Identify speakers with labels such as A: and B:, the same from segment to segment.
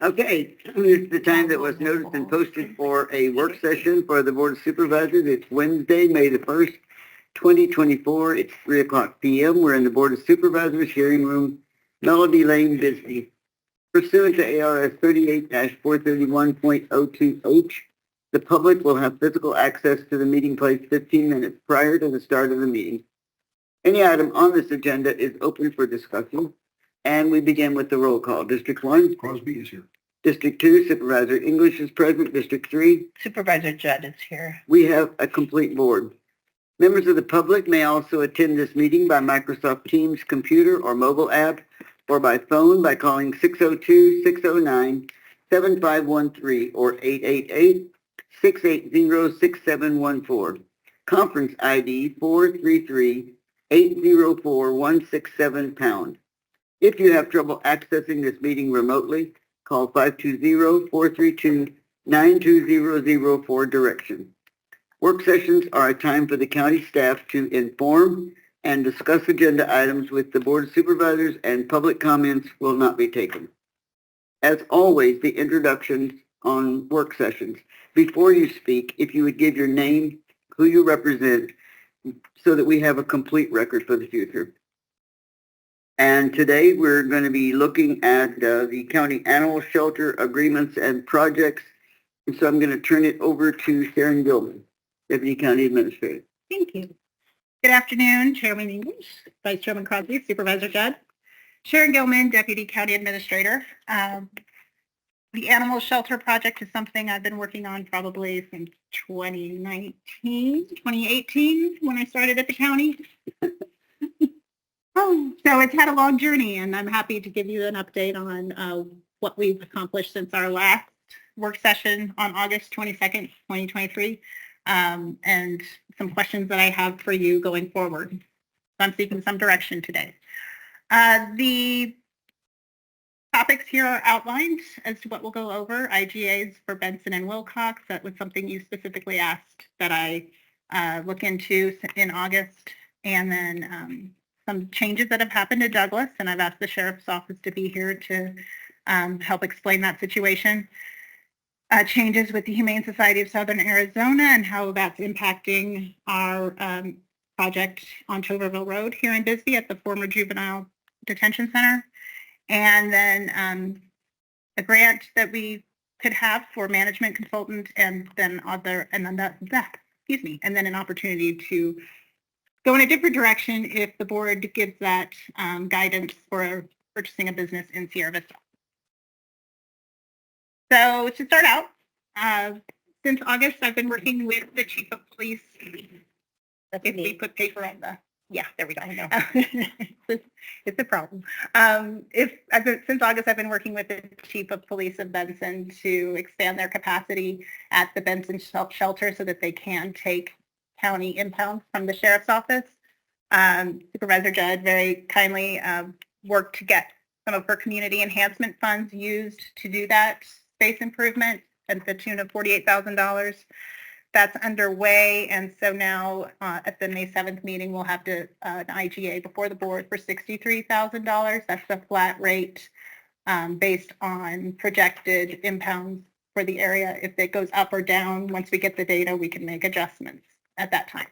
A: Okay, it's the time that was noticed and posted for a work session for the Board of Supervisors. It's Wednesday, May the 1st, 2024. It's 3:00 p.m. We're in the Board of Supervisors hearing room, Melody Lane, Bisbee. Pursuant to ARS 38-431.02H, the public will have physical access to the meeting place 15 minutes prior to the start of the meeting. Any item on this agenda is open for discussion, and we begin with the roll call. District 1?
B: Crosby is here.
A: District 2, Supervisor English is present. District 3,
C: Supervisor Judd is here.
A: we have a complete board. Members of the public may also attend this meeting by Microsoft Teams computer or mobile app, or by phone by calling 602-609-7513 or 888-680-6714. Conference ID 433-804-167#. If you have trouble accessing this meeting remotely, call 520-432-9200 for direction. Work sessions are a time for the county staff to inform and discuss agenda items with the Board of Supervisors, and public comments will not be taken. As always, the introductions on work sessions. Before you speak, if you would give your name, who you represent, so that we have a complete record for the future. And today we're going to be looking at the county animal shelter agreements and projects. And so I'm going to turn it over to Sharon Gilman, Deputy County Administrator.
C: Thank you. Good afternoon, Chairman English, Vice Chairman Crosby, Supervisor Judd. Sharon Gilman, Deputy County Administrator. The animal shelter project is something I've been working on probably since 2018, when I started at the county. So it's had a long journey, and I'm happy to give you an update on what we've accomplished since our last work session on August 22nd, 2023, and some questions that I have for you going forward. I'm seeking some direction today. The topics here are outlined as to what we'll go over. IGAs for Benson and Wilcox. That was something you specifically asked that I look into in August. And then some changes that have happened to Douglas, and I've asked the Sheriff's Office to be here to help explain that situation. Changes with the Humane Society of Southern Arizona and how that's impacting our project on Toverville Road here in Bisbee at the former Juvenile Detention Center. And then a grant that we could have for management consultant, and then and then an opportunity to go in a different direction if the board gives that guidance for purchasing a business in Sierra Vista. So to start out, since August, I've been working with the Chief of Police. If we put paper on the, yeah, there we go. I know. It's a problem. Since August, I've been working with the Chief of Police of Benson to expand their capacity at the Benson shelter so that they can take county impounds from the Sheriff's Office. Supervisor Judd very kindly worked to get some of her community enhancement funds used to do that space improvement at the tune of $48,000. That's underway, and so now at the May 7th meeting, we'll have an IGA before the board for $63,000. That's a flat rate based on projected impounds for the area. If it goes up or down, once we get the data, we can make adjustments at that time.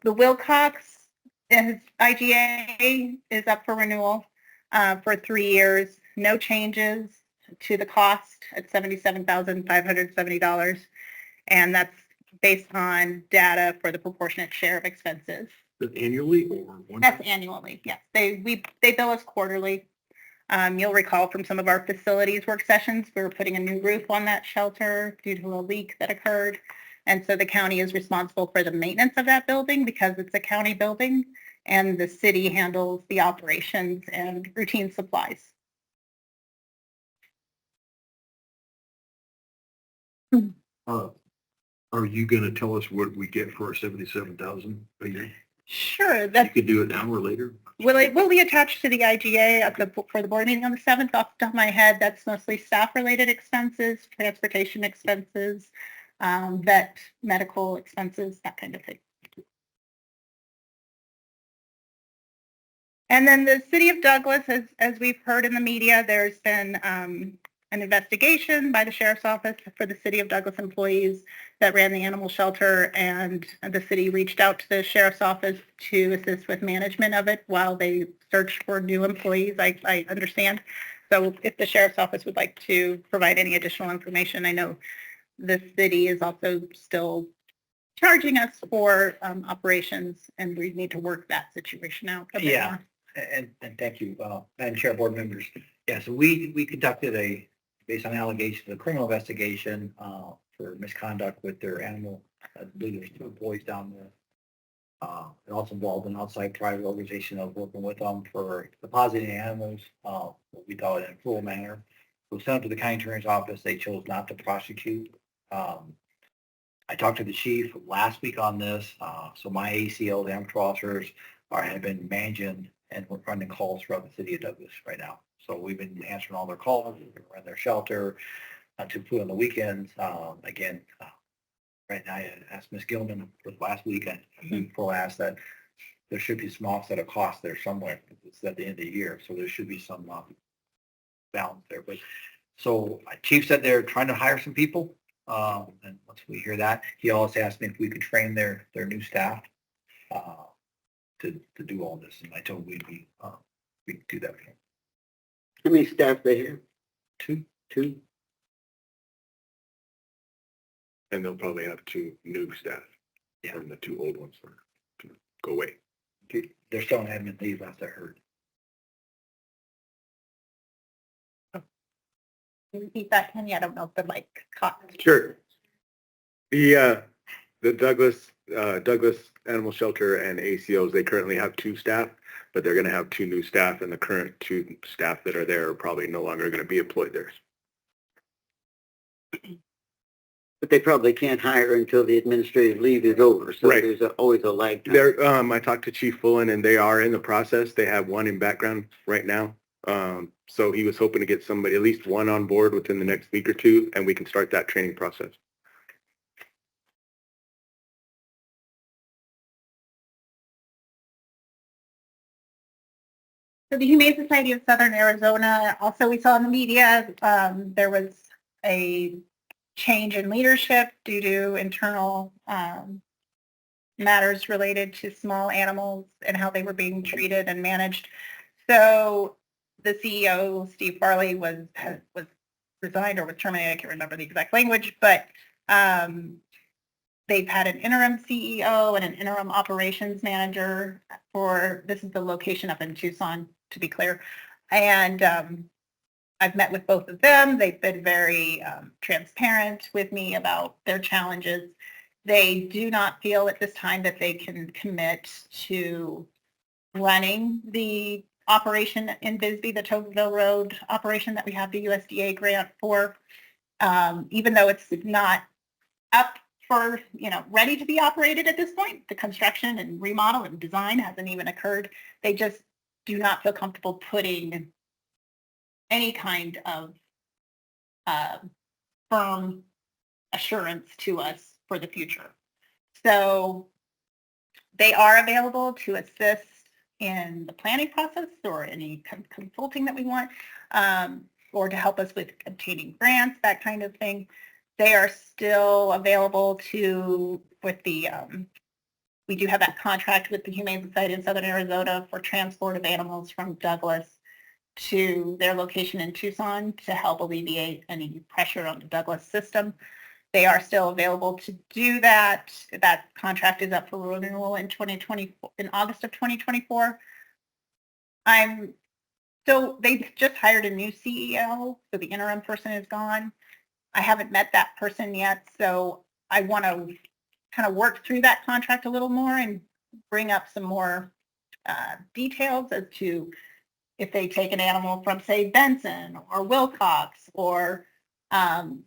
C: The Wilcox IGA is up for renewal for 3 years. No changes to the cost at $77,570, and that's based on data for the proportionate share of expenses.
B: Annually or one?
C: That's annually, yes. They bill us quarterly. You'll recall from some of our facilities work sessions, we were putting a new roof on that shelter due to a leak that occurred. And so the county is responsible for the maintenance of that building because it's a county building, and the city handles the operations and routine supplies.
B: Are you going to tell us what we get for our $77,000 a year?
C: Sure.
B: You
C: That's,
B: could do it now or later.
C: will be attached to the IGA for the board meeting on the 7th. Off the top of my head, that's mostly staff-related expenses, transportation expenses, vet medical expenses, that kind of thing. And then the city of Douglas, as we've heard in the media, there's been an investigation by the sheriff's office for the city of Douglas employees that ran the animal shelter, and the city reached out to the sheriff's office to assist with management of it while they searched for new employees, I understand. So if the sheriff's office would like to provide any additional information, I know the city is also still charging us for operations, and we need to work that situation out a bit
D: Yeah.
C: more.
D: And thank you, Madam Chair, board members. Yeah, so we conducted based on allegations, a criminal investigation for misconduct with their animal. I believe there's 2 employees down there. And also involved in outside private organization of working with them for depositing animals, what we call it in a cruel manner. We sent them to the county attorney's office. They chose not to prosecute. I talked to the chief last week on this. So my ACO, the amateur officers, have been managing and we're running calls throughout the city of Douglas right now. So we've been answering all their calls. We're in their shelter to put on the weekends. Again, right now, I asked Ms. Gilman last weekend, before last, that there should be some offset of cost there somewhere. It's at the end of the year, so there should be some balance there. But so Chief said they're trying to hire some people. And once we hear that, he also asked me if we could train their new staff to do all this. And I told him we could do that for him.
A: How many staff they have?
D: 2.
A: Two?
B: And they'll probably have 2 new staff.
D: Yeah.
B: And the 2 old ones are to go away.
D: They're still on admin leave, last I heard.
C: Can you repeat that, Kenny? I don't know if the mic caught.
E: Sure. The Douglas Animal Shelter and ACOs, they currently have 2 staff, but they're going to have 2 new staff, and the current 2 staff that are there are probably no longer going to be employed there.
A: But they probably can't hire until the administrative leave is over, so
E: Right.
A: there's always a lag time.
E: There, I talked to Chief Fullen, and they are in the process. They have 1 in background right now. So he was hoping to get somebody, at least 1 on board within the next week or 2, and we can start that training process.
C: So the Humane Society of Southern Arizona, also we saw in the media, there was a change in leadership due to internal matters related to small animals and how they were being treated and managed. So the CEO, Steve Farley, was resigned or was terminated. I can't remember the exact language, but they've had an interim CEO and an interim operations manager this is the location up in Tucson, to be clear. And I've met with both of them. They've been very transparent with me about their challenges. They do not feel at this time that they can commit to running the operation in Bisbee, the Tocqueville Road operation that we have the USDA grant for, even though it's not up for, ready to be operated at this point. The construction and remodel and design hasn't even occurred. They just do not feel comfortable putting any kind of firm assurance to us for the future. So they are available to assist in the planning process or any consulting that we want, or to help us with obtaining grants, that kind of thing. They are still available we do have that contract with the Humane Society of Southern Arizona for transport of animals from Douglas to their location in Tucson to help alleviate any pressure on the Douglas system. They are still available to do that. That contract is up for renewal in August of 2024. They've just hired a new CEO, so the interim person is gone. I haven't met that person yet, so I want to kind of work through that contract a little more and bring up some more details as to if they take an animal from, say, Benson or Wilcox or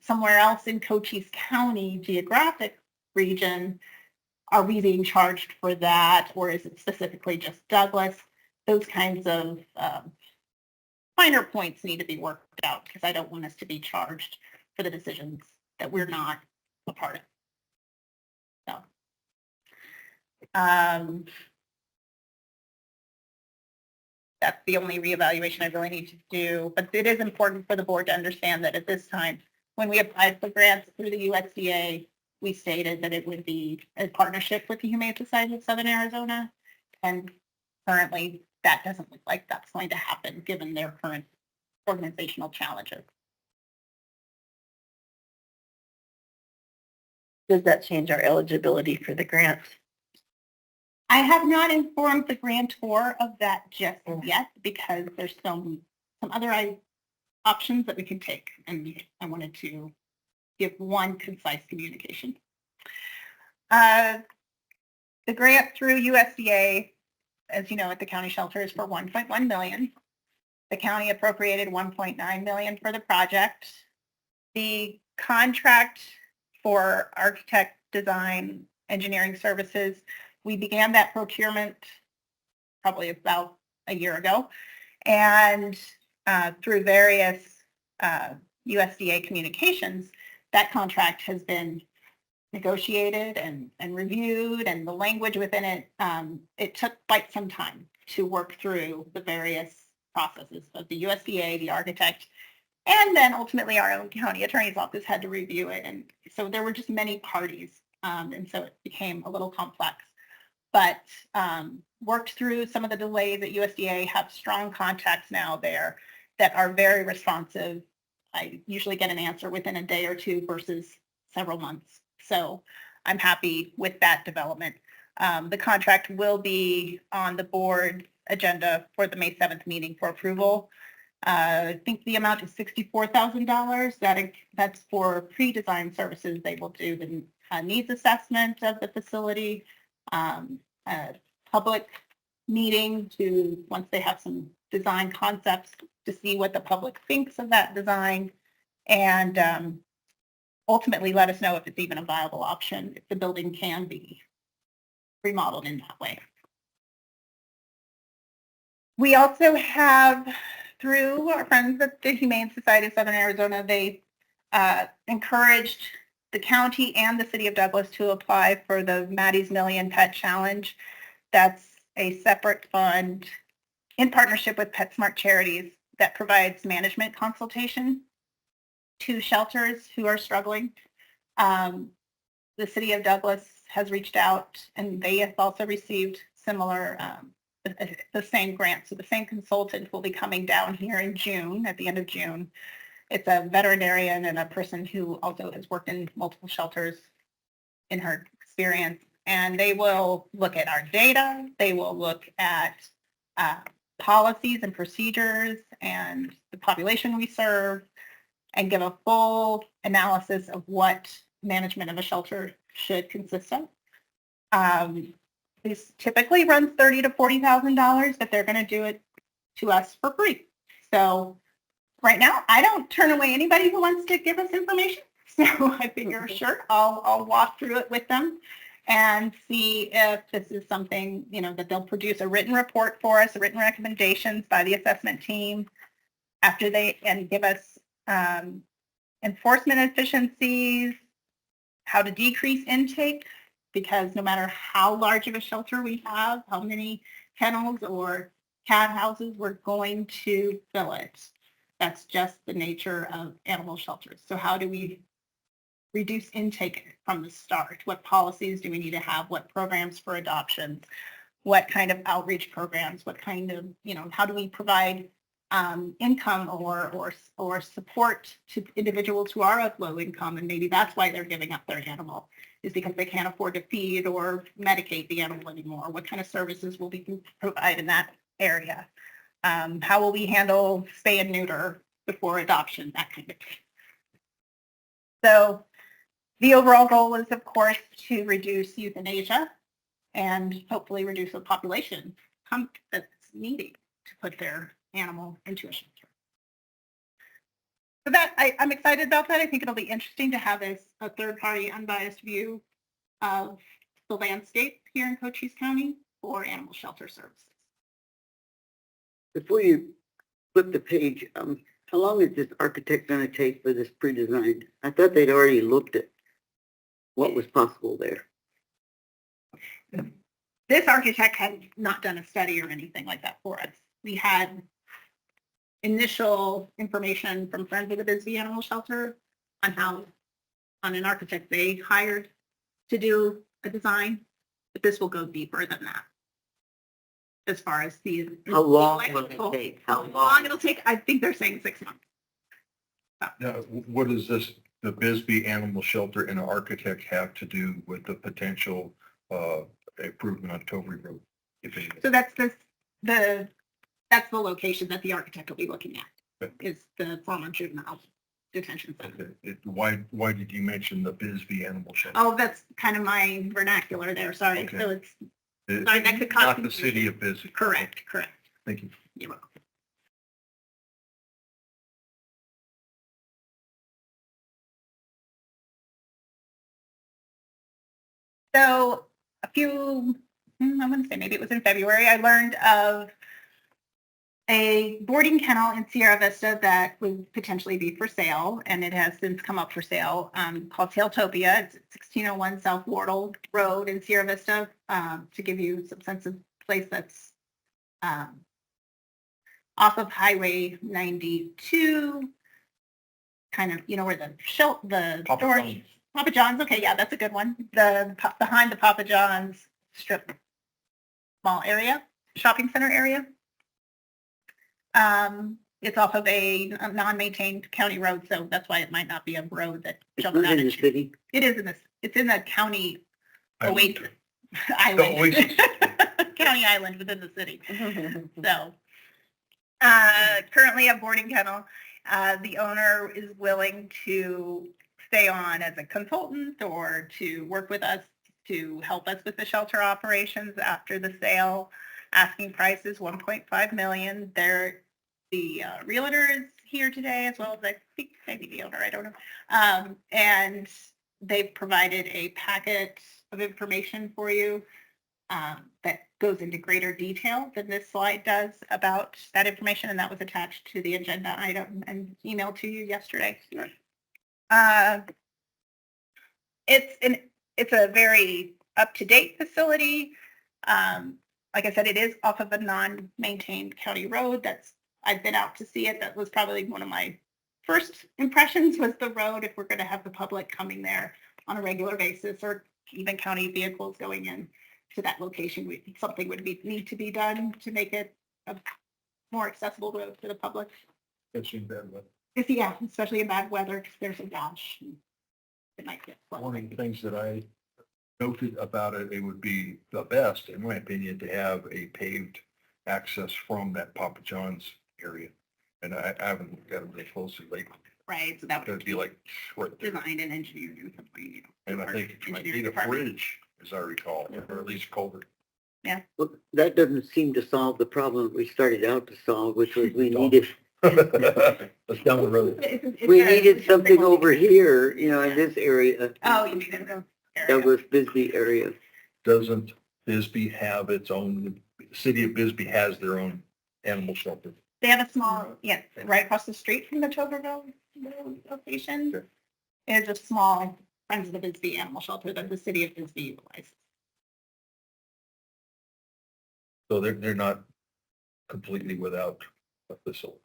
C: somewhere else in Cochise County geographic region, are we being charged for that, or is it specifically just Douglas? Those kinds of finer points need to be worked out, because I don't want us to be charged for the decisions that we're not a part of. So, That's the only reevaluation I really need to do. But it is important for the board to understand that at this time, when we applied for grants through the USDA, we stated that it would be a partnership with the Humane Society of Southern Arizona. And currently, that doesn't look like that's going to happen, given their current organizational challenges.
F: Does that change our eligibility for the grant?
C: I have not informed the grantor of that just yet because there's some other options that we can take, and I wanted to give one concise communication. The grant through USDA, as you know, at the county shelter is for $1.1 million. The county appropriated $1.9 million for the project. The contract for architect, design, engineering services, we began that procurement probably about a year ago. And through various USDA communications, that contract has been negotiated and reviewed, and the language within it, it took quite some time to work through the various processes of the USDA, the architect, and then ultimately our own county attorney's office had to review it. And so there were just many parties, and so it became a little complex. But worked through some of the delays at USDA, have strong contacts now there that are very responsive. I usually get an answer within a day or two versus several months. So I'm happy with that development. The contract will be on the board agenda for the May 7th meeting for approval. I think the amount is $64,000. That's for pre-design services. They will do the needs assessment of the facility, a public meeting to, once they have some design concepts, to see what the public thinks of that design, and ultimately let us know if it's even a viable option, if the building can be remodeled in that way. We also have, through our friends at the Humane Society of Southern Arizona, they encouraged the county and the city of Douglas to apply for the Maddie's Million Pet Challenge. That's a separate fund in partnership with PetSmart Charities that provides management consultation to shelters who are struggling. The city of Douglas has reached out, and they have also received similar, the same grant. So the same consultant will be coming down here in June, at the end of June. It's a veterinarian and a person who also has worked in multiple shelters in her experience. And they will look at our data. They will look at policies and procedures and the population we serve, and give a full analysis of what management of a shelter should consist of. This typically runs $30,000 to $40,000, but they're going to do it to us for free. So right now, I don't turn away anybody who wants to give us information. So I figure, sure, I'll walk through it with them and see if this is something, you know, that they'll produce a written report for us, written recommendations by the assessment team after they, and give us enforcement efficiencies, how to decrease intake, because no matter how large of a shelter we have, how many kennels or cat houses, we're going to fill it. That's just the nature of animal shelters. So how do we reduce intake from the start? What policies do we need to have? What programs for adoptions? What kind of outreach programs? What kind of, you know, how do we provide income or support to individuals who are of low income, and maybe that's why they're giving up their animal, is because they can't afford to feed or medicate the animal anymore. What kind of services will we provide in that area? How will we handle spay and neuter before adoption, that kind of thing. So the overall goal is, of course, to reduce euthanasia and hopefully reduce the population that's needing to put their animal into a shelter. So that I'm excited about that. I think it'll be interesting to have a third-party unbiased view of the landscape here in Cochise County for animal shelter services.
A: Before you flip the page, how long is this architect going to take for this pre-designed? I thought they'd already looked at what was possible there.
C: This architect had not done a study or anything like that for us. we had initial information from Friends of the Bisbee Animal Shelter on on an architect they hired to do a design, but this will go deeper than that. As far as the.
A: How long will it
C: electrical-
A: take?
C: How long it'll take, I think they're saying 6 months.
B: Now, what does the Bisbee Animal Shelter and an architect have to do with the potential, improvement on Tovey Road? If any?
C: So that's that's the location that the architect will be looking at,
B: Okay.
C: is the former juvenile detention center.
B: Okay. Why did you mention the Bisbee Animal Shelter?
C: Oh, that's kind of my vernacular there, sorry.
B: Okay.
C: So it's,
B: It's
C: sorry, that could cause
B: not the city
C: confusion.
B: of Bisbee.
C: Correct.
B: Thank you.
C: You're welcome. So I wouldn't say, maybe it was in February, I learned of a boarding kennel in Sierra Vista that would potentially be for sale, and it has since come up for sale, called Tailtopia. It's 1601 South Wardle Road in Sierra Vista, to give you some sense of place that's off of Highway 92, kind of, where the
B: Papa
C: store,
B: John's.
C: Papa John's, okay, yeah, that's a good one. Behind the Papa John's strip mall area, shopping center area. It's off of a non-maintained county road, so that's why it might not be a road that
A: It's
C: jumps
A: not
C: out
A: in the
C: at you.
A: city.
C: It is it's in the county
B: Island.
C: oasis, island.
B: oasis.
C: County island within the city. So, currently a boarding kennel. The owner is willing to stay on as a consultant or to work with us to help us with the shelter operations after the sale. Asking price is 1.5 million. The realtor is here today, as well as I think maybe the owner, I don't know. And they've provided a packet of information for you that goes into greater detail than this slide does about that information, and that was attached to the agenda item and emailed to you yesterday. It's a very up-to-date facility. Like I said, it is off of a non-maintained county road. I've been out to see it. That was probably one of my first impressions, was the road. If we're going to have the public coming there on a regular basis, or even county vehicles going in to that location, something would need to be done to make it a more accessible road to the public.
B: Especially in bad weather.
C: Yeah, especially in bad weather, because there's a wash. It might get flooded.
B: One of the things that I noted about it, it would be the best, in my opinion, to have a paved access from that Papa John's area. And I haven't looked at it very closely lately.
C: Right, so that would
B: It'd be like right there.
C: designed and engineered in some way.
B: And I think it might
C: Engineering
B: need a
C: department.
B: bridge, as I recall, or at least culvert.
A: Well, that doesn't seem to solve the problem we started out to solve, which was we
B: Don't.
A: needed,
B: That's down the road.
A: we needed something over here, in this area,
C: Oh, you mean in the area.
A: Douglas Bisbee area.
B: Doesn't Bisbee have its own, the city of Bisbee has their own animal shelter?
C: They have a small, right across the street from the Toberville location.
B: Okay.
C: There's a small Friends of the Bisbee animal shelter that the city of Bisbee utilizes.
B: So they're not completely without a facility.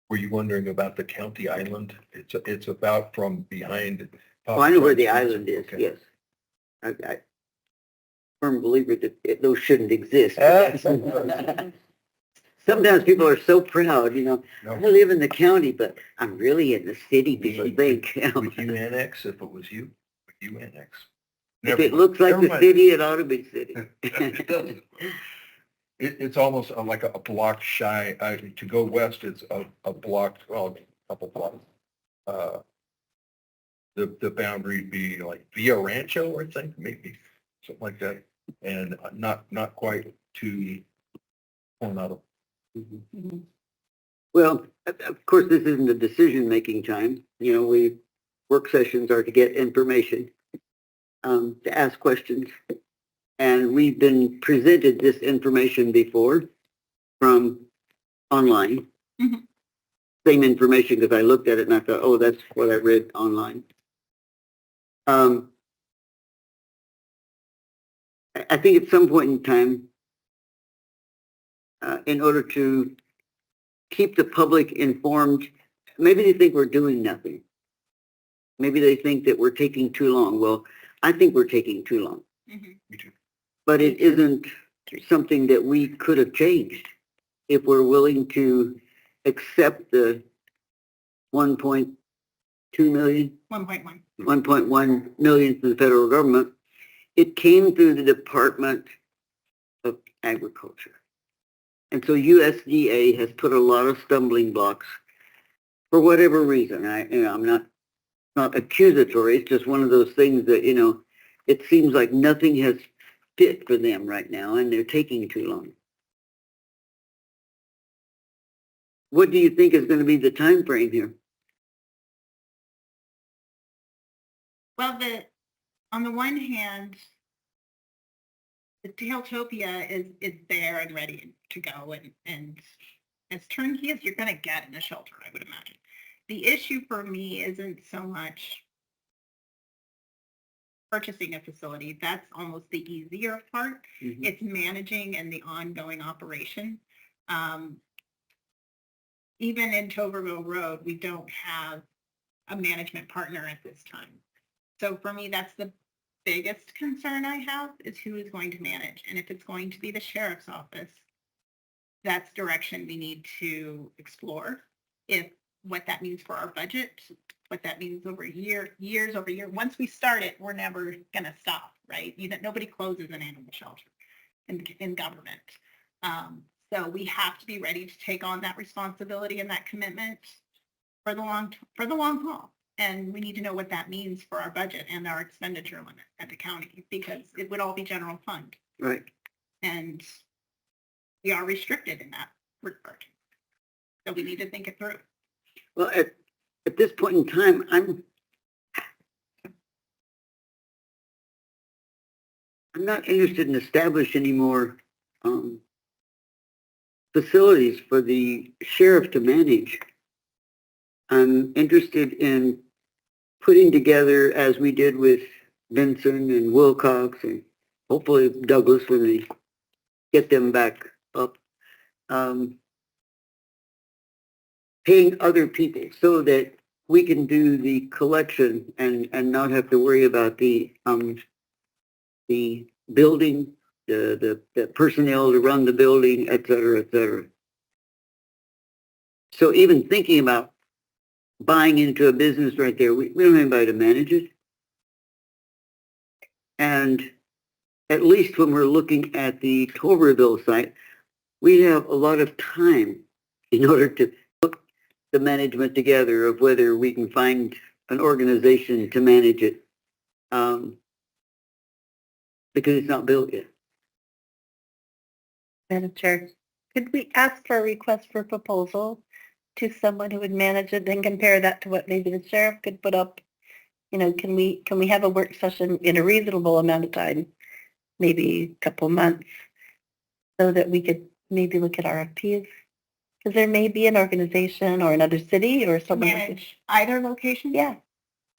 B: Were you wondering about the county island? It's about from behind.
A: Oh, I know where the island is,
B: Okay.
A: yes. I firm believer that those shouldn't exist. Sometimes people are so proud, I
B: No.
A: live in the county, but I'm really in the city, people think.
B: Would you annex if it was you? Would you annex?
A: If
B: Never
A: it
B: mind.
A: looks like
B: Never
A: the
B: mind.
A: city, it ought to be city.
B: It doesn't. It's almost like a block shy. To go west, it's a block, well, a couple blocks. The boundary would be like Villa Rancho, I think, maybe, something like that. And not quite to Coronado.
C: Mhm.
A: Well, of course, this isn't a decision-making time. Work sessions are to get information, to ask questions. And we've been presented this information before from online.
C: Mhm.
A: Same information, because I looked at it and I thought, oh, that's what I read online. I think at some point in time, in order to keep the public informed. Maybe they think we're doing nothing. Maybe they think that we're taking too long. Well, I think we're taking too long,
C: Mhm.
B: Me too.
A: but it isn't something that we could have changed if we're willing to accept the 1.2 million,
C: 1.1.
A: 1.1 million from the federal government. It came through the Department of Agriculture. And so USDA has put a lot of stumbling blocks for whatever reason. I'm not accusatory. It's just one of those things that, it seems like nothing has fit for them right now and they're taking too long. What do you think is going to be the time frame here?
C: Well, on the one hand, the Tailtopia is there and ready to go, and as turnkey as you're going to get in a shelter, I would imagine. The issue for me isn't so much purchasing a facility. That's almost the easier part.
A: Mhm.
C: It's managing and the ongoing operation. Even in Toverville Road, we don't have a management partner at this time. So for me, that's the biggest concern I have, is who is going to manage. And if it's going to be the sheriff's office, that's direction we need to explore. If what that means for our budget, what that means over years over year. Once we start it, we're never going to stop, right? Nobody closes an animal shelter in government. So we have to be ready to take on that responsibility and that commitment for the long haul. And we need to know what that means for our budget and our expenditure limit at the county, because it would all be general fund.
A: Right.
C: And we are restricted in that regard. So we need to think it through.
A: Well, at this point in time, I'm not interested in establishing any more facilities for the sheriff to manage. I'm interested in putting together, as we did with Benson and Wilcox and hopefully Douglas when they get them back up, paying other people so that we can do the collection and not have to worry about the building, the personnel to run the building, et cetera, et cetera. So even thinking about buying into a business right there, we don't have anybody to manage it. And at least when we're looking at the Toverville site, we have a lot of time in order to put the management together of whether we can find an organization to manage it, because it's not built yet.
F: Madam Chair, could we ask for a request for proposal to someone who would manage it, then compare that to what maybe the sheriff could put up? Can we have a work session in a reasonable amount of time, maybe a couple months, so that we could maybe look at RFPs? Because there may be an organization or another city or someone.
C: Manage either location?
F: Yeah.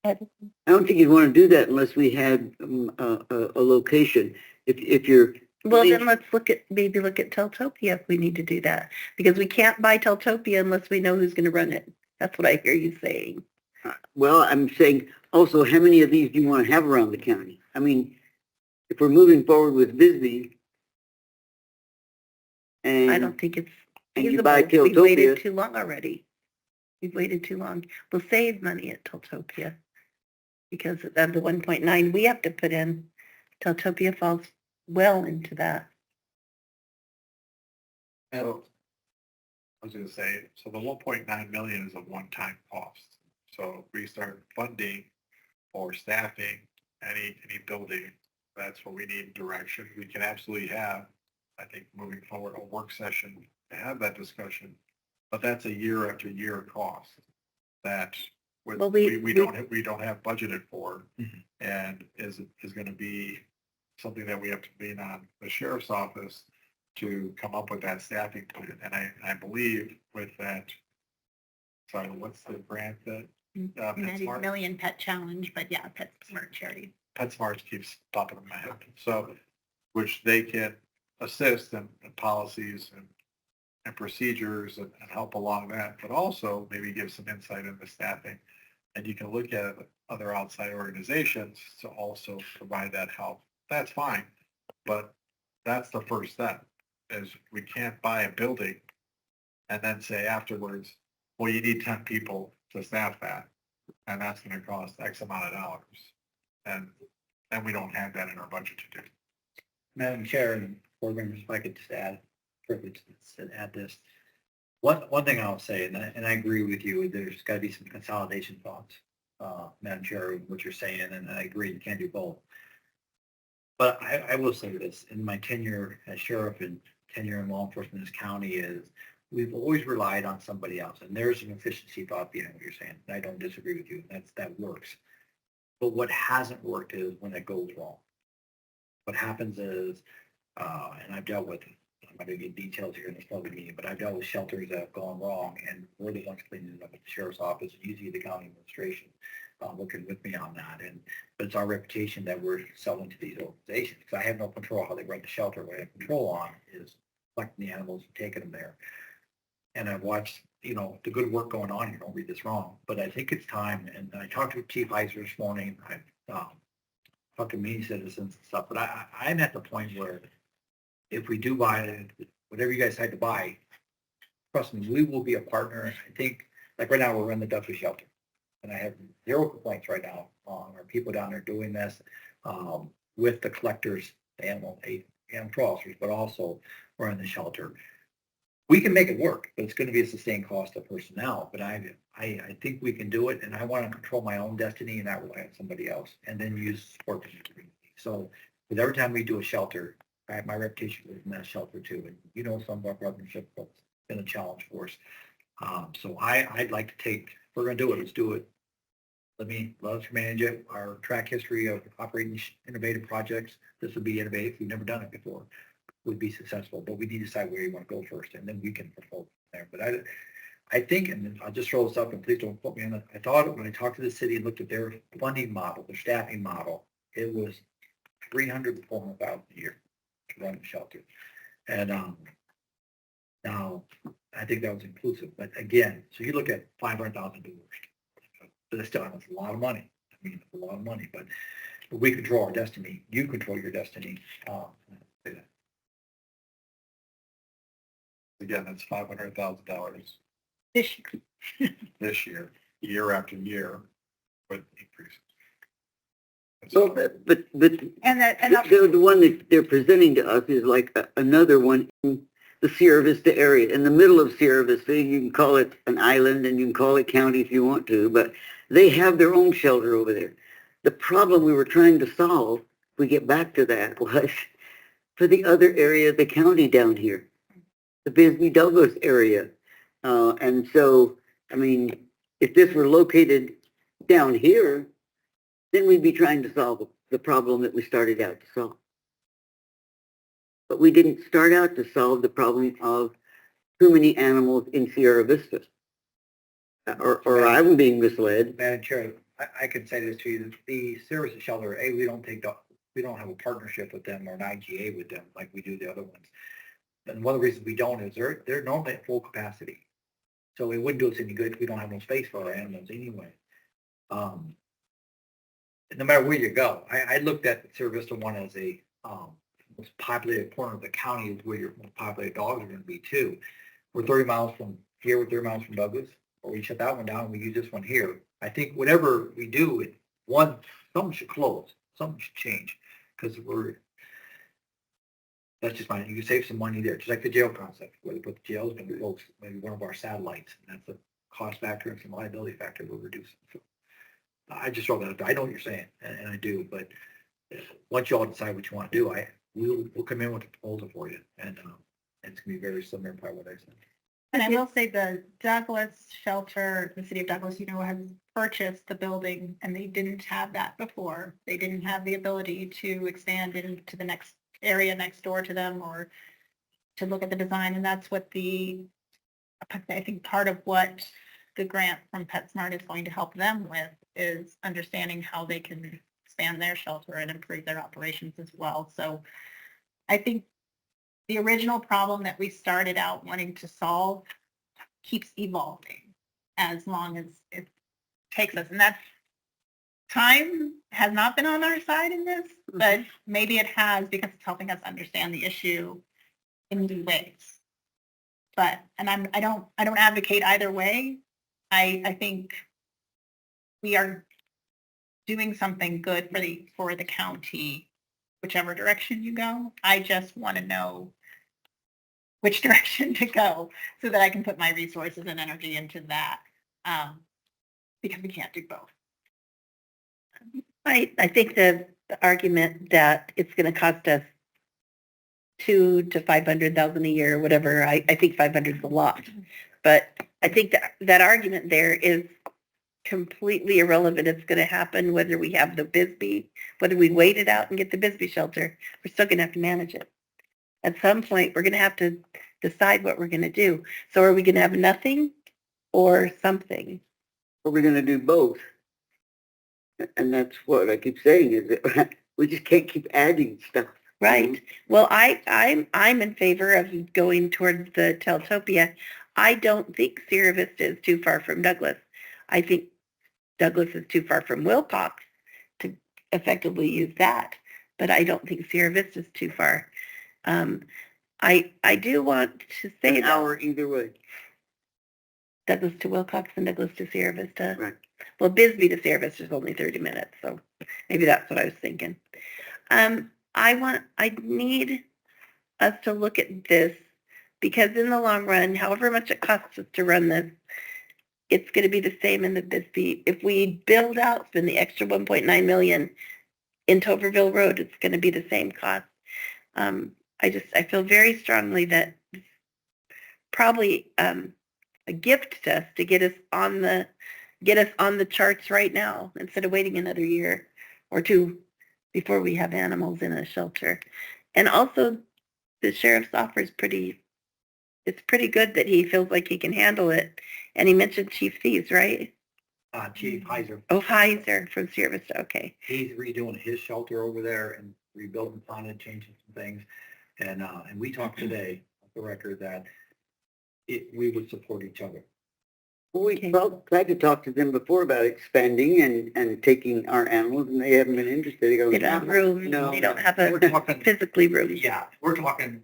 A: I don't think you'd want to do that unless we had a location. If you're
F: Well, then let's look at Teltopia if we need to do that, because we can't buy Teltopia unless we know who's going to run it. That's what I hear you saying.
A: well, I'm saying also, how many of these do you want to have around the county? I mean, if we're moving forward with Bisbee, and
F: I don't think it's
A: and you
F: feasible.
A: buy
F: We've waited
A: Teltopia,
F: too long already. We've waited too long. We'll save money at Teltopia because of the 1.9 we have to put in. Teltopia falls well into that.
G: So, I was gonna say, so the 1.9 million is a one-time cost. So if we start funding or staffing any building, that's what we need direction. We can absolutely have, I think, moving forward, a work session to have that discussion. But that's a year after year cost that
F: Well,
G: we don't have budgeted for, and is going to be something that we have to lean on the sheriff's office to come up with that staffing plan. And I believe with that, sorry, what's the grant that PetSmart?
C: Million Pet Challenge, but yeah, PetSmart charity.
G: PetSmart keeps popping in my head. So, which they can assist in policies and and procedures and help along that, but also maybe give some insight into staffing. And you can look at other outside organizations to also provide that help. That's fine, but that's the first step, is we can't buy a building and then say afterwards, well, you need 10 people to staff that, and that's gonna cost X amount of dollars. And we don't have that in our budget to do.
D: Madam Chair and board members, if I could just add, privilege to add this. One thing I'll say, and I agree with you, there's got to be some consolidation thoughts, Madam Chair, what you're saying, and I agree, you can't do both. But I will say this, in my tenure as sheriff and tenure in law enforcement in this county is, we've always relied on somebody else, and there's an efficiency thought behind what you're saying, and I don't disagree with you, that works. But what hasn't worked is when it goes wrong. What happens is, and I've dealt with, I'm not going to get details here in this public meeting, but I've dealt with shelters that have gone wrong, and we're the ones cleaning it up at the sheriff's office, and usually the county administration working with me on that. But it's our reputation that we're selling to these organizations, because I have no control how they run the shelter. What I have control on is collecting the animals and taking them there. And I've watched, the good work going on here. Don't read this wrong, but I think it's time. And I talked to Chief Heiser this morning. I've talked to many citizens and stuff, but I'm at the point where if we do buy whatever you guys decide to buy, trust me, we will be a partner. I think, like right now, we're in the Dudley shelter, and I have 0 complaints right now on our people down there doing this with the collectors, the animal control officers, but also we're in the shelter. We can make it work, but it's going to be a sustained cost of personnel. But I think we can do it, and I want to control my own destiny and not rely on somebody else, and then use support from the community. So, with every time we do a shelter, I have my reputation in that shelter too, and some of our partnership has been a challenge for us. So I'd like to take. If we're going to do it. Let's do it. Let us manage it. Our track history of operating innovative projects. This would be innovative. We've never done it before. Would be successful, but we need to decide where you want to go first, and then we can propose there. But I think, and I'll just throw this up, and please don't put me on that. I thought when I talked to the city and looked at their funding model, their staffing model, it was $300,000 to $400,000 a year to run the shelter. And now I think that was inclusive. But again, so you look at $500,000 dollars, but it's still that's a lot of money. I mean, it's a lot of money, but we control our destiny. You control your destiny.
G: Again, that's $500,000
C: This year.
G: this year after year, with increases.
A: So, but
C: And
A: the one that they're presenting to us is like another one in the Sierra Vista area, in the middle of Sierra Vista. You can call it an island and you can call it county if you want to, but they have their own shelter over there. The problem we were trying to solve, if we get back to that, was for the other area of the county down here, the Bisbee Douglas area. And so, I mean, if this were located down here, then we'd be trying to solve the problem that we started out to solve. But we didn't start out to solve the problem of too many animals in Sierra Vista. Or I'm being misled.
D: Madam Chair, I can say this to you, the service shelter, we don't have a partnership with them or an IGA with them like we do the other ones. And one of the reasons we don't is they're normally at full capacity. So it wouldn't do us any good if we don't have no space for our animals anyway. No matter where you go, I looked at the Sierra Vista one as a most populated corner of the county is where your most populated dogs are going to be too. We're 30 miles from here, we're 30 miles from Douglas, or we shut that one down and we use this one here. I think whatever we do, something should close, something should change, because that's just fine. You can save some money there, just like the jail concept, where they put the jail is going to be close, maybe one of our satellites, and that's a cost factor and some liability factor we're reducing. So I just throw that up there. I know what you're saying, and I do, but once you all decide what you want to do, we'll come in with a proposal for you, and it's going to be very similar to what I said.
C: And I will say the Douglas shelter, the city of Douglas, has purchased the building, and they didn't have that before. They didn't have the ability to expand into the next area next door to them or to look at the design. And that's what I think part of what the grant from PetSmart is going to help them with is understanding how they can expand their shelter and improve their operations as well. So I think the original problem that we started out wanting to solve keeps evolving as long as it takes us. And that's time has not been on our side in this, but maybe it has because it's helping us understand the issue in new ways. But, and I don't advocate either way. I think we are doing something good for the county, whichever direction you go. I just want to know which direction to go so that I can put my resources and energy into that. Because we can't do both.
F: I think the argument that it's going to cost us 200,000 to 500,000 a year, whatever, I think 500 is a lot. But I think that argument there is completely irrelevant. It's going to happen whether we have the Bisbee, whether we wait it out and get the Bisbee shelter, we're still going to have to manage it. At some point, we're going to have to decide what we're going to do. So are we going to have nothing or something?
A: Are we gonna do both? And that's what I keep saying is that we just can't keep adding stuff.
F: Right. Well, I'm in favor of going towards the Teltopia. I don't think Sierra Vista is too far from Douglas. I think Douglas is too far from Wilcox to effectively use that, but I don't think Sierra Vista is too far. I do want to say
A: An
F: that
A: hour either way.
F: Douglas to Wilcox and Douglas to Sierra Vista.
A: Right.
F: Well, Bisbee to Sierra Vista is only 30 minutes, so maybe that's what I was thinking. I need us to look at this because in the long run, however much it costs us to run this, it's going to be the same in the Bisbee. If we build out, spend the extra 1.9 million in Toverville Road, it's going to be the same cost. I feel very strongly that probably a gift to us to get us on the charts right now instead of waiting another year or two before we have animals in a shelter. And also the sheriff's offer is it's pretty good that he feels like he can handle it. And he mentioned Chief Thieves, right?
D: Chief Heiser.
F: Oh, Heiser from Sierra Vista. Okay.
D: He's redoing his shelter over there and rebuilding on it, changing some things. And we talked today, off the record, that we would support each other.
A: We
F: Okay.
A: tried to talk to them before about expanding and taking our animals, and they haven't been interested. They go,
F: They don't have room.
A: No.
F: They don't have
D: We're
F: a
D: talking,
F: physically room.
D: yeah, we're talking,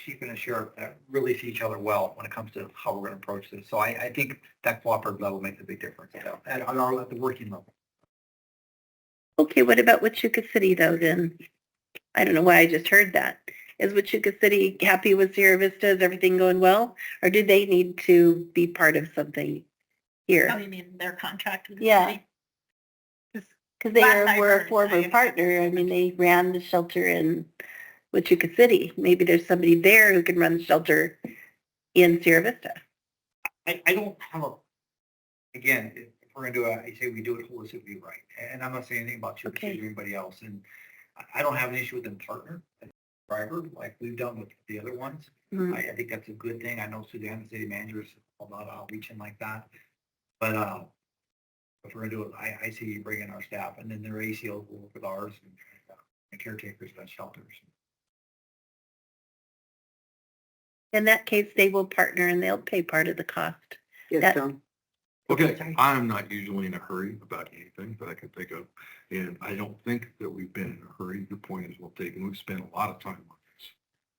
D: chief and a sheriff that really see each other well when it comes to how we're going to approach this. So I think that cooperative level makes a big difference at the working level.
F: Okay, what about Wichita City though then? I don't know why I just heard that. Is Wichita City happy with Sierra Vista? Is everything going well? Or do they need to be part of something
C: Oh,
F: here?
C: you mean their contract with the
F: Yeah.
C: city? 'Cause
F: Because they
C: last I
F: were a
C: heard,
F: former partner. I mean, they ran the shelter in Wichita City. Maybe there's somebody there who can run the shelter in Sierra Vista.
D: I don't have again, if we're going to do I say we do it holistically right. And I'm not saying anything about you or
F: Okay.
D: anybody else. And I don't have an issue with them partner as a driver like we've done with the other ones.
F: Mhm.
D: I think that's a good thing. I know Suzanne, the city manager, is a lot of outreaching like that. But if we're going to do it, I see bringing our staff and then their ACOs will work with ours and caretakers at shelters.
F: In that case, they will partner and they'll pay part of the cost.
A: Yes,
F: That-
A: Tom.
B: Okay,
F: Sorry.
B: I'm not usually in a hurry about anything that I can think of, and I don't think that we've been in a hurry. Your point is well taken. We've spent a lot of time on this.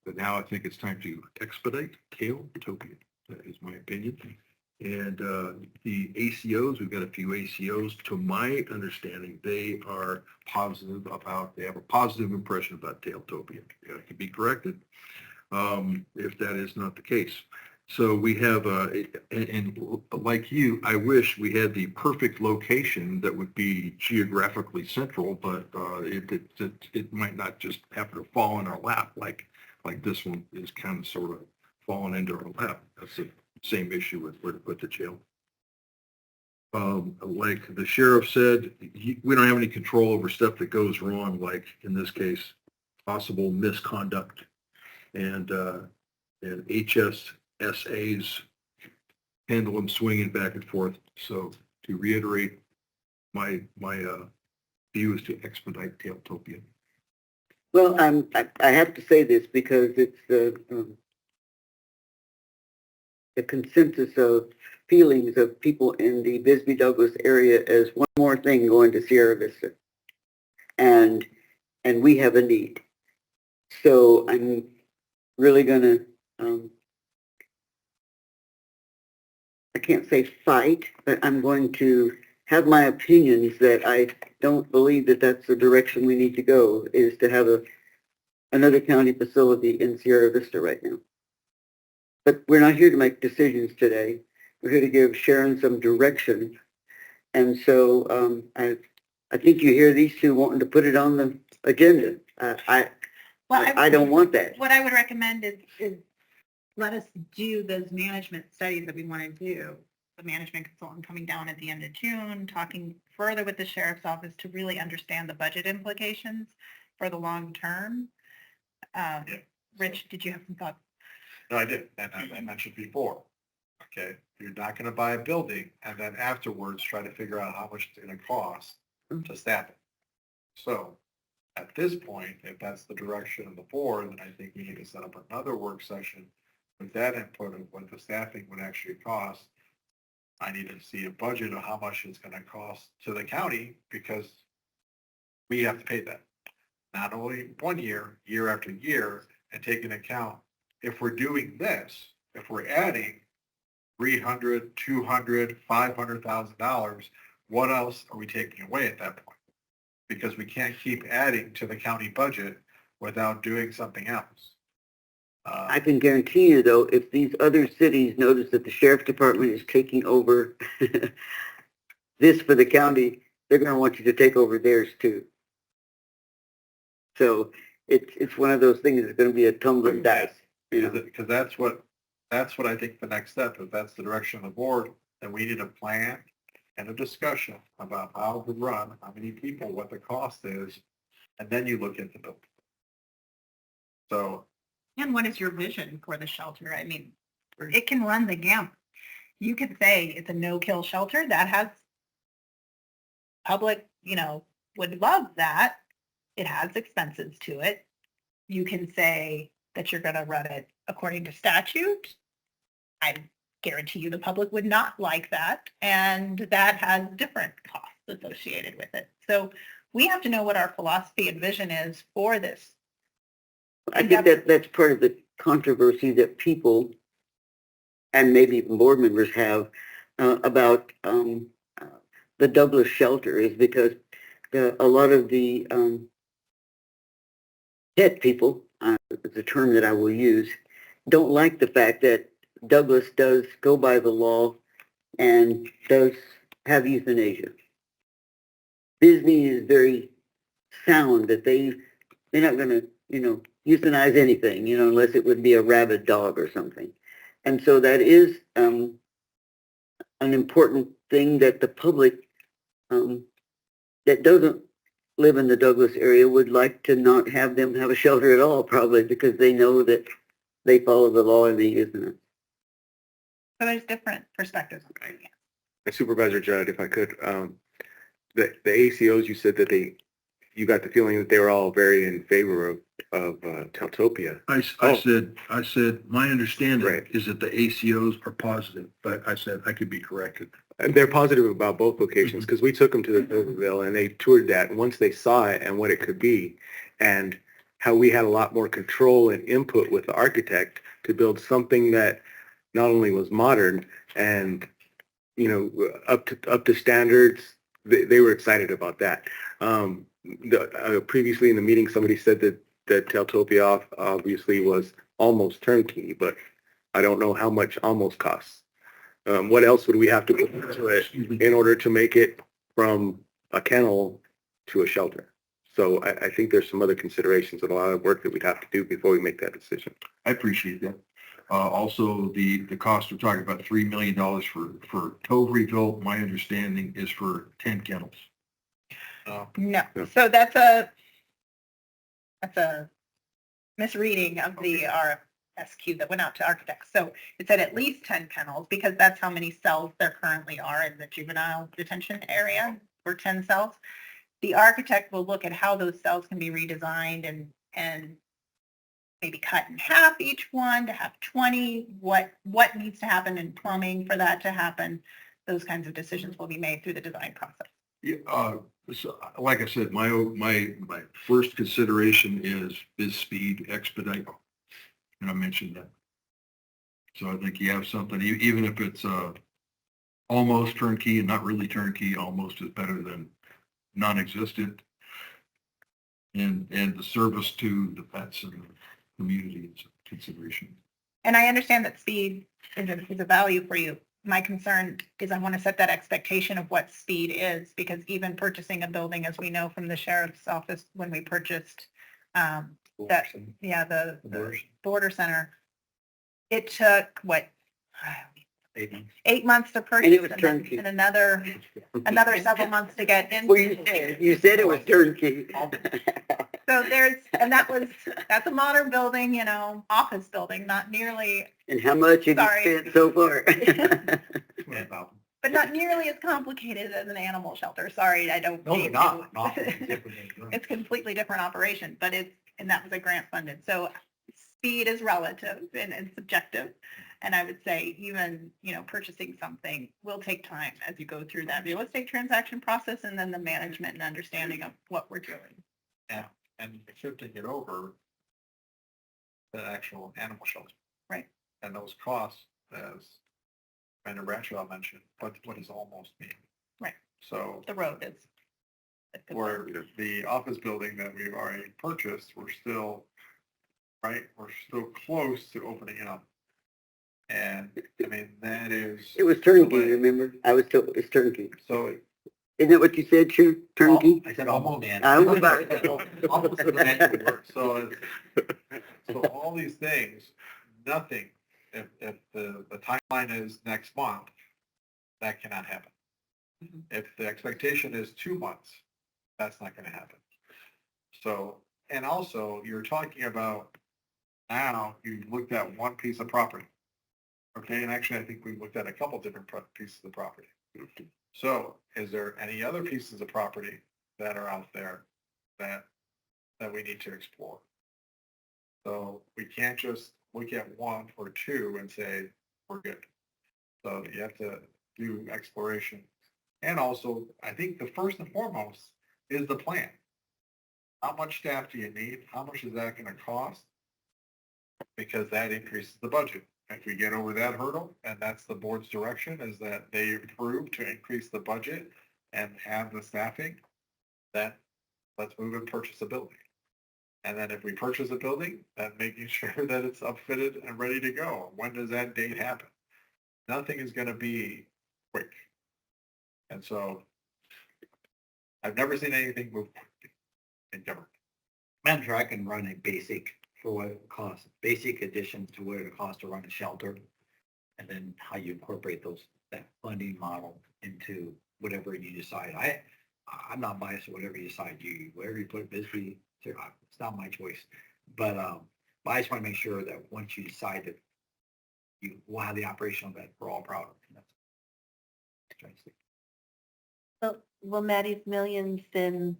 B: But now I think it's time to expedite Tailtopia. That is my opinion. And the ACOs, we've got a few ACOs. To my understanding, they are positive about, they have a positive impression about Tailtopia. I could be corrected if that is not the case. So we have, and like you, I wish we had the perfect location that would be geographically central, but it might not just happen to fall in our lap like this one is kind of sort of falling into our lap. That's the same issue with where to put the jail. Like the sheriff said, we don't have any control over stuff that goes wrong, like in this case, possible misconduct and HSAs handle them swinging back and forth. So to reiterate, my view is to expedite Tailtopia.
A: Well, I have to say this because it's the consensus of feelings of people in the Bisbee Douglas area as one more thing going to Sierra Vista. And we have a need. So I'm really gonna, I can't say fight, but I'm going to have my opinions that I don't believe that that's the direction we need to go, is to have another county facility in Sierra Vista right now. But we're not here to make decisions today. We're here to give Sharon some direction. And so I think you hear these two wanting to put it on the agenda. I don't want that.
C: What I would recommend is let us do those management studies that we want to do. The management consultant coming down at the end of June, talking further with the sheriff's office to really understand the budget implications for the long term. Rich, did you have some thoughts?
G: No, I did, and I mentioned before, okay, you're not gonna buy a building and then afterwards try to figure out how much it's gonna cost to staff it. So, at this point, if that's the direction of the board, then I think we need to set up another work session with that input of what the staffing would actually cost. I need to see a budget of how much it's gonna cost to the county, because we have to pay that. Not only 1 year, year after year, and take into account, if we're doing this, if we're adding $300,000, $200,000, $500,000, what else are we taking away at that point? Because we can't keep adding to the county budget without doing something else.
A: I can guarantee you, though, if these other cities notice that the sheriff's department is taking over this for the county, they're going to want you to take over theirs too. So it's one of those things that's going to be a tumbling dice. You know?
G: Because that's what I think the next step, if that's the direction of the board, then we need a plan and a discussion about how to run, how many people, what the cost is, and then you look at the building. So,
C: And what is your vision for the shelter? I mean, it can run the gamut. You could say it's a no-kill shelter that has public, would love that. It has expenses to it. You can say that you're going to run it according to statute. I guarantee you the public would not like that. And that has different costs associated with it. So we have to know what our philosophy and vision is for this.
A: I think that's part of the controversy that people and maybe even board members have about the Douglas shelter, is because a lot of the head people, it's a term that I will use, don't like the fact that Douglas does go by the law and does have euthanasia. Bisbee is very sound that they're not going to, euthanize anything, unless it would be a rabid dog or something. And so that is an important thing that the public that doesn't live in the Douglas area would like to not have them have a shelter at all, probably because they know that they follow the law and the euthanize.
C: So there's different perspectives.
E: And Supervisor Judd, if I could, the ACOs, you said that you got the feeling that they were all very in favor of Teltopia.
B: I said, my understanding
E: Right.
B: is that the ACOs are positive, but I said I could be corrected.
E: And they're positive about both locations because we took them to the Douglasville and they toured that. And once they saw it and what it could be and how we had a lot more control and input with the architect to build something that not only was modern and, up to standards, they were excited about that. Previously in the meeting, somebody said that Teltopia obviously was almost turnkey, but I don't know how much almost costs. What else would we have to put into it in order to make it from a kennel to a shelter? So I think there's some other considerations and a lot of work that we'd have to do before we make that decision.
B: I appreciate that. Also, the cost, we're talking about $3 million for Toveryville. My understanding is for 10 kennels.
C: No.
E: Yeah.
C: So that's a misreading of the RFSQ that went out to architects. So it said at least 10 kennels because that's how many cells there currently are in the juvenile detention area, or 10 cells. The architect will look at how those cells can be redesigned and and maybe cut in half each one to have 20, what needs to happen in plumbing for that to happen. Those kinds of decisions will be made through the design process.
B: Yeah, so, like I said, my first consideration is speed, expedite. And I mentioned that. So I think you have something, even if it's, almost turnkey and not really turnkey, almost is better than non-existent. And the service to the pets and the community is a consideration.
C: And I understand that speed is a value for you. My concern is I want to set that expectation of what speed is, because even purchasing a building, as we know from the sheriff's office, when we purchased the border center, it took, what, 8 months to purchase,
A: And it was turnkey.
C: and another several months to get in.
A: Well, you said it was turnkey.
C: So that's a modern building, you know, office building, not nearly,
A: And how much have you
C: Sorry.
A: spent so far?
C: but not nearly as complicated as an animal shelter. Sorry, I don't.
D: No, they're
C: mean
D: not.
C: to-
D: Not different than-
C: It's completely different operation, but and that was a grant funded. So speed is relative and subjective. And I would say even, you know, purchasing something will take time as you go through that real estate transaction process and then the management and understanding of what we're doing.
G: And shifting it over the actual animal shelter.
C: Right.
G: And those costs, as Commander Bradshaw mentioned, what does almost mean?
C: Right.
G: So
C: The road is.
G: where the office building that we've already purchased, we're still close to opening it up. And I mean, that is.
A: It was turnkey, remember? I was told it was turnkey.
G: So
A: Isn't that what you said, Sheriff? Turnkey?
D: I said almost, man.
A: I was about
G: Almost to the next would work. So all these things, nothing, if the timeline is next month, that cannot happen. If the expectation is 2 months, that's not going to happen. So, and also you're talking about now you've looked at one piece of property. Okay, and actually I think we looked at a couple different pieces of property. So is there any other pieces of property that are out there that we need to explore? So we can't just look at one or two and say, we're good. So you have to do exploration. And also, I think the first and foremost is the plan. How much staff do you need? How much is that going to cost? Because that increases the budget. If we get over that hurdle, and that's the board's direction, is that they approve to increase the budget and have the staffing, then let's move and purchase a building. And then if we purchase a building, then making sure that it's upfitted and ready to go. When does that date happen? Nothing is going to be quick. And so I've never seen anything move quickly in government.
D: Manager, I can run a basic for what it costs, basic additions to what it costs to run a shelter. And then how you incorporate that funding model into whatever you decide. I'm not biased to whatever you decide, whatever you put Bisbee, it's not my choice. But I just want to make sure that once you decide that you will have the operational that we're all proud of.
F: So will Maddie's Millions then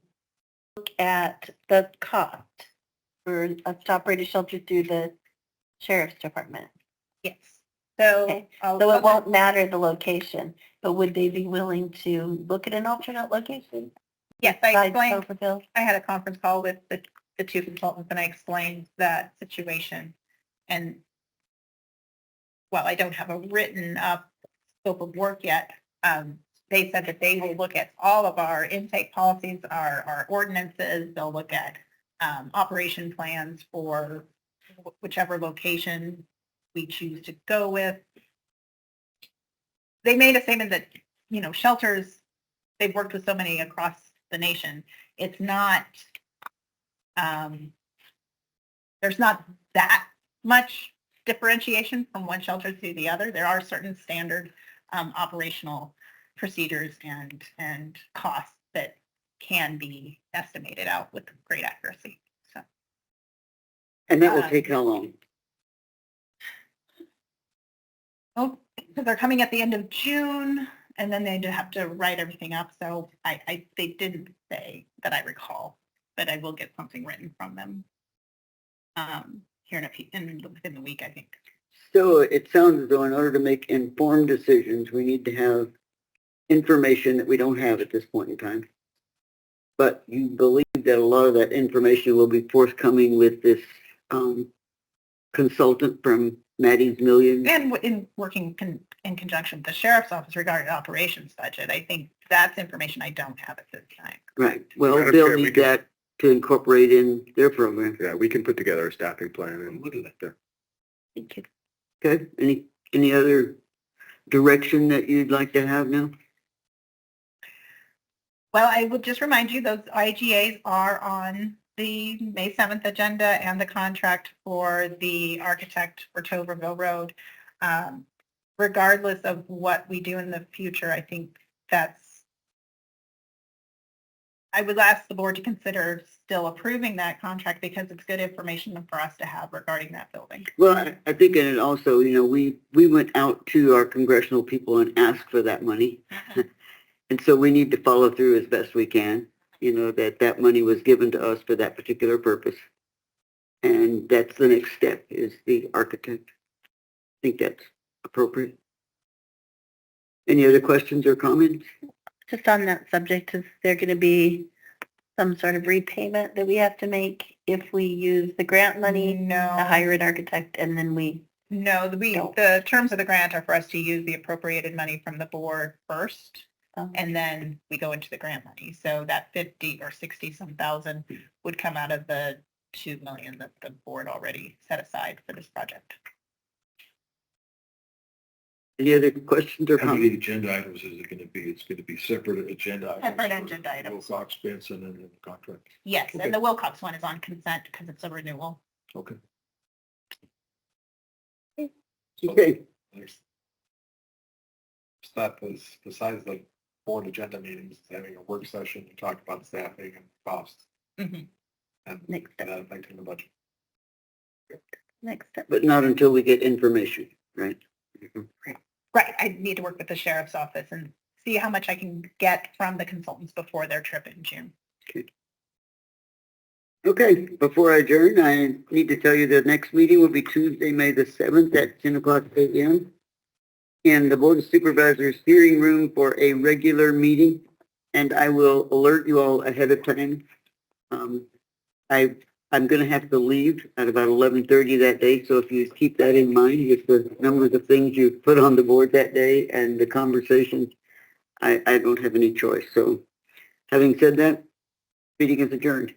F: look at the cost for us to operate a shelter through the sheriff's department?
C: Yes. So,
F: Okay. So it won't matter the location, but would they be willing to look at an alternate location?
C: Yes, I
F: besides
C: explained,
F: Silverville?
C: I had a conference call with the two consultants and I explained that situation. And while I don't have a written up scope of work yet, they said that they will look at all of our intake policies, our ordinances. They'll look at operation plans for whichever location we choose to go with. They made a statement that, you know, shelters, they've worked with so many across the nation. It's not, there's not that much differentiation from one shelter to the other. There are certain standard operational procedures and costs that can be estimated out with great accuracy. So,
A: And that will take how long?
C: because they're coming at the end of June, and then they have to write everything up. So they didn't say that I recall, but I will get something written from them here in a few, within the week, I think.
A: So it sounds as though in order to make informed decisions, we need to have information that we don't have at this point in time. But you believe that a lot of that information will be forthcoming with this consultant from Maddie's Million?
C: And in working in conjunction with the sheriff's office regarding the operations budget, I think that's information I don't have at this time.
A: Right. Well,
E: Madam
A: they'll
E: Chair, we
A: need
E: can-
A: that to incorporate in their program.
E: Yeah, we can put together a staffing plan and
D: We'll do that.
E: yeah.
F: Thank you.
A: Okay. Any other direction that you'd like to have now?
C: Well, I would just remind you, those IGAs are on the May 7th agenda and the contract for the architect for Toverville Road. Regardless of what we do in the future, I think I would ask the board to consider still approving that contract because it's good information for us to have regarding that building.
A: Well, I think and it also, we went out to our congressional people and asked for that money. And so we need to follow through as best we can, that money was given to us for that particular purpose. And that's the next step is the architect. I think that's appropriate. Any other questions or comments?
F: Just on that subject, is there going to be some sort of repayment that we have to make if we use the grant money
C: No.
F: to hire an architect and then we?
C: No, the terms of the grant are for us to use the appropriated money from the board first, and then we go into the grant money. So that 50 or 60 some thousand would come out of the 2 million that the board already set aside for this project.
A: Any other questions or
B: How many
A: comments?
B: agenda items is it going to be? It's going to be separate agenda items.
C: Separate
B: for
C: agenda items.
B: Wilcox, Benson, and then the contract.
C: Yes,
B: Okay.
C: and the Wilcox one is on consent because it's a renewal.
B: Okay.
A: Okay,
G: There's stuff is besides the board agenda meetings, having a work session to talk about staffing and costs
C: Mhm.
G: and
F: Next step.
G: that affecting the budget.
F: Next step.
A: but not until we get information, right?
C: Right, I need to work with the sheriff's office and see how much I can get from the consultants before their trip in June.
A: Okay, before I adjourn, I need to tell you the next meeting will be Tuesday, May the 7th at 10 o'clock a.m. in the Board of Supervisors hearing room for a regular meeting, and I will alert you all ahead of time. I'm going to have to leave at about 11:30 that day, so if you keep that in mind, with the numbers of things you put on the board that day and the conversation, I don't have any choice. So having said that, meeting is adjourned.